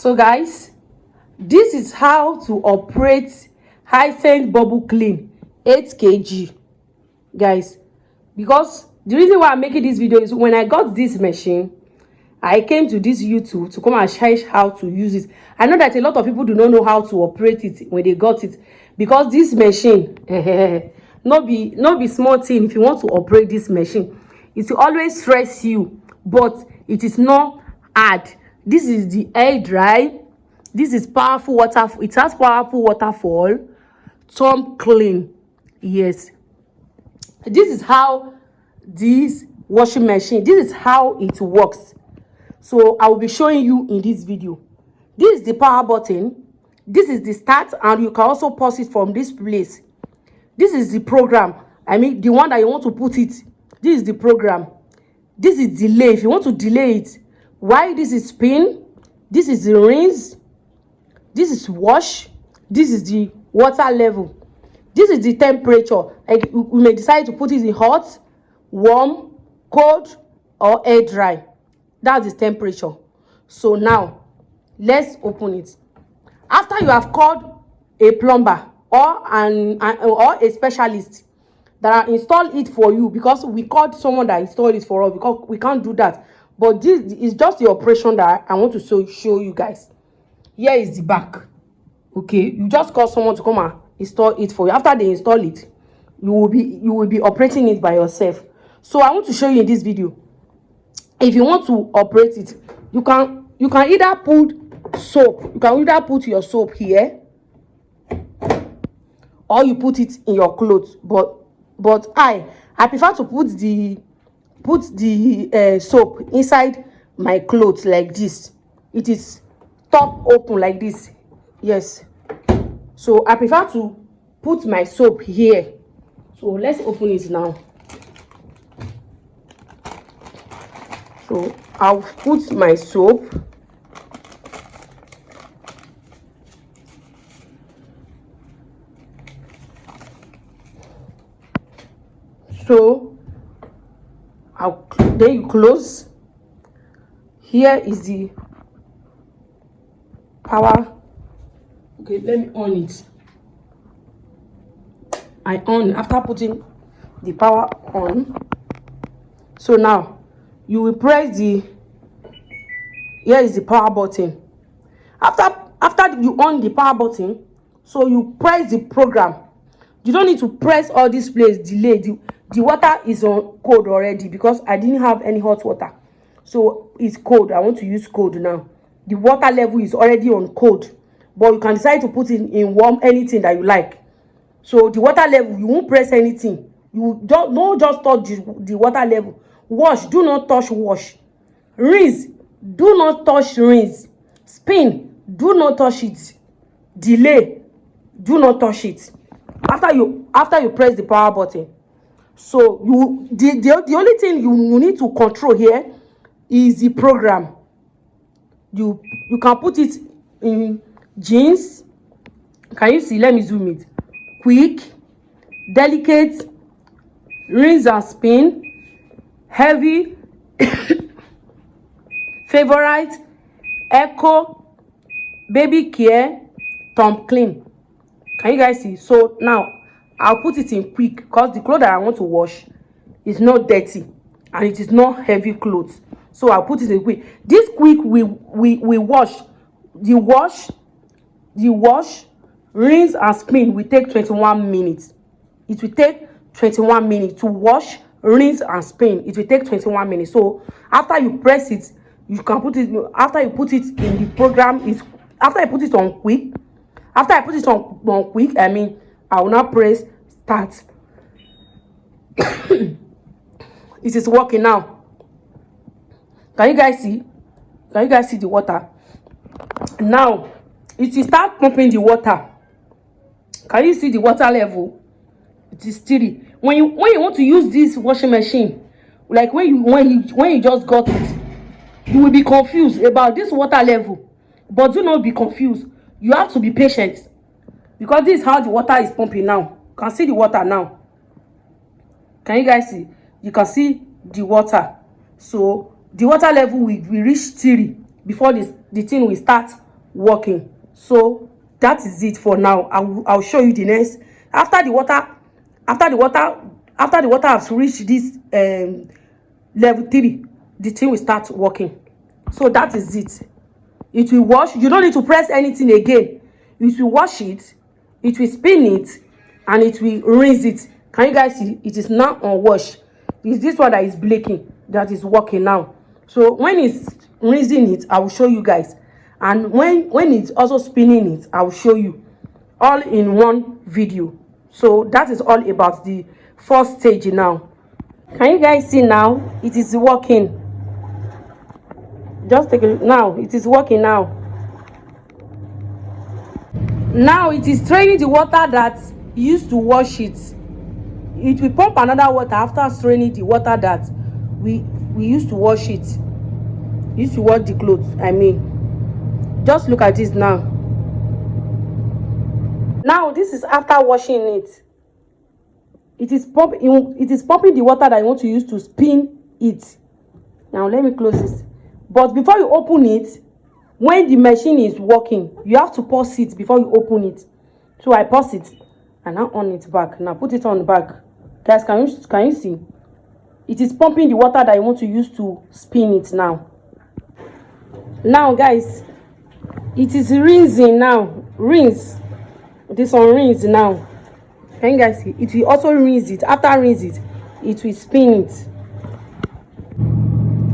So guys, this is how to operate Hisense Bubble CLEAN 8 kg, guys. Because the reason why I'm making this video is when I got this machine, I came to this YouTube to come and share how to use it. I know that a lot of people do not know how to operate it when they got it, because this machine not be small thing. If you want to operate this machine, it will always stress you, but it is not hard. This is the air dry. This is powerful water. It has powerful waterfall. Thumb clean. Yes, this is how this washing machine, this is how it works. So I will be showing you in this video. This is the power button. This is the start, and you can also pause it from this place. This is the program. I mean, the one that you want to put it. This is the program. This is delay. If you want to delay it, why this is spin. This is the rinse. This is wash. This is the water level. This is the temperature. Like we may decide to put it in hot, warm, cold, or air dry. That's the temperature. So now let's open it. After you have called a plumber or a specialist that will install it for you, because we called someone that installed it for us, because we can't do that. But this is just the operation that I want to show you guys. Here is the back. Okay, you just call someone to come and install it for you. After they install it, you will be operating it by yourself. So I want to show you in this video. If you want to operate it, you can either put soap. You can either put your soap here, or you put it in your clothes. But I prefer to put the soap inside my clothes like this. It is top open like this. Yes. So I prefer to put my soap here. So let's open it now. So I'll put my soap. So then you close. Here is the power. Okay, let me on it. I on after putting the power on. So now you will press the, here is the power button. After you on the power button, so you press the program. You don't need to press all this place, delay. The water is on cold already, because I didn't have any hot water, so it's cold. I want to use cold now. The water level is already on cold, but you can decide to put it in warm, anything that you like. So the water level, you won't press anything. You don't just touch the water level. Wash, do not touch wash. Rinse, do not touch rinse. Spin, do not touch it. Delay, do not touch it. After you press the power button, so the only thing you need to control here is the program. You can put it in jeans. Can you see? Let me zoom it. Quick, delicate, rinse and spin, heavy, favorite, echo, baby care, thumb clean. Can you guys see? So now I'll put it in quick, because the clothes that I want to wash is not dirty and it is not heavy clothes. So I'll put it in quick. This quick we wash. The wash, rinse and spin will take 21 minutes. It will take 21 minutes to wash, rinse and spin. It will take 21 minutes. So after you press it, you can put it, after you put it in the program, is after I put it on quick. After I put it on quick, I mean, I will now press start. It is working now. Can you guys see? Can you guys see the water? Now it will start pumping the water. Can you see the water level? It is steady. When you want to use this washing machine, like when you just got it, you will be confused about this water level. But do not be confused. You have to be patient, because this is how the water is pumping now. You can see the water now. Can you guys see? You can see the water. So the water level will reach 3 before the thing will start working. So that is it for now. I'll show you the next. After the water has reached this level 3, the thing will start working. So that is it. It will wash. You don't need to press anything again. It will wash it, it will spin it, and it will rinse it. Can you guys see? It is now on wash. It's this one that is blinking that is working now. So when it's rinsing it, I will show you guys. And when it's also spinning it, I will show you all in one video. So that is all about the first stage now. Can you guys see now? It is working. Just take a look. Now it is working now. Now it is straining the water that used to wash it. It will pump another water after straining the water that we used to wash it. Used to wash the clothes, I mean. Just look at this now. Now this is after washing it. It is pumping the water that you want to use to spin it. Now let me close this. But before you open it, when the machine is working, you have to pause it before you open it. So I pause it and now on it back. Now put it on back. Guys, can you see? It is pumping the water that you want to use to spin it now. Now guys, it is rinsing now. Rinse. This one rinse now. Can you guys see? It will also rinse it. After rinse it, it will spin it.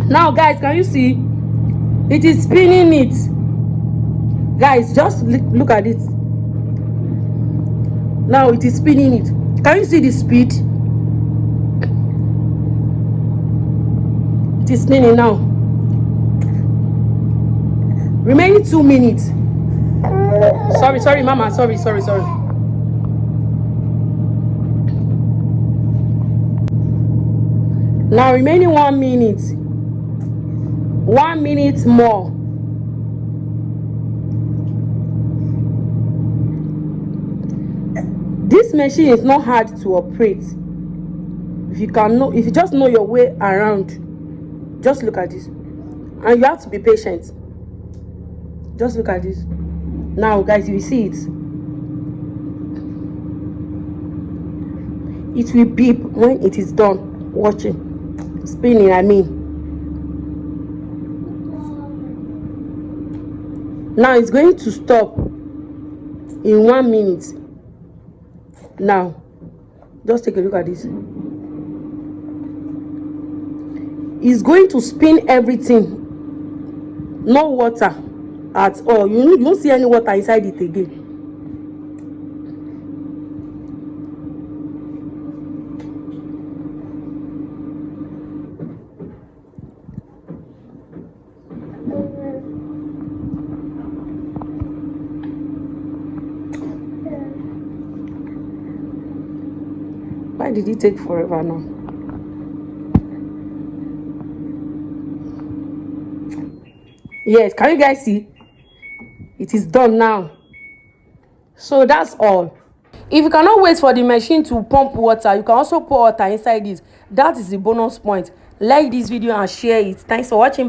Now guys, can you see? It is spinning it. Guys, just look at it. Now it is spinning it. Can you see the speed? It is spinning now. Remaining 2 minutes. Sorry, mama. Sorry. Now remaining 1 minute. 1 minute more. This machine is not hard to operate. If you just know your way around, just look at this. And you have to be patient. Just look at this. Now guys, you see it. It will beep when it is done watching. Spinning, I mean. Now it's going to stop in 1 minute. Now just take a look at this. It's going to spin everything. No water at all. You don't see any water inside it again. Why did it take forever now? Yes, can you guys see? It is done now. So that's all. If you cannot wait for the machine to pump water, you can also pour water inside it. That is the bonus point. Like this video and share it. Thanks for watching.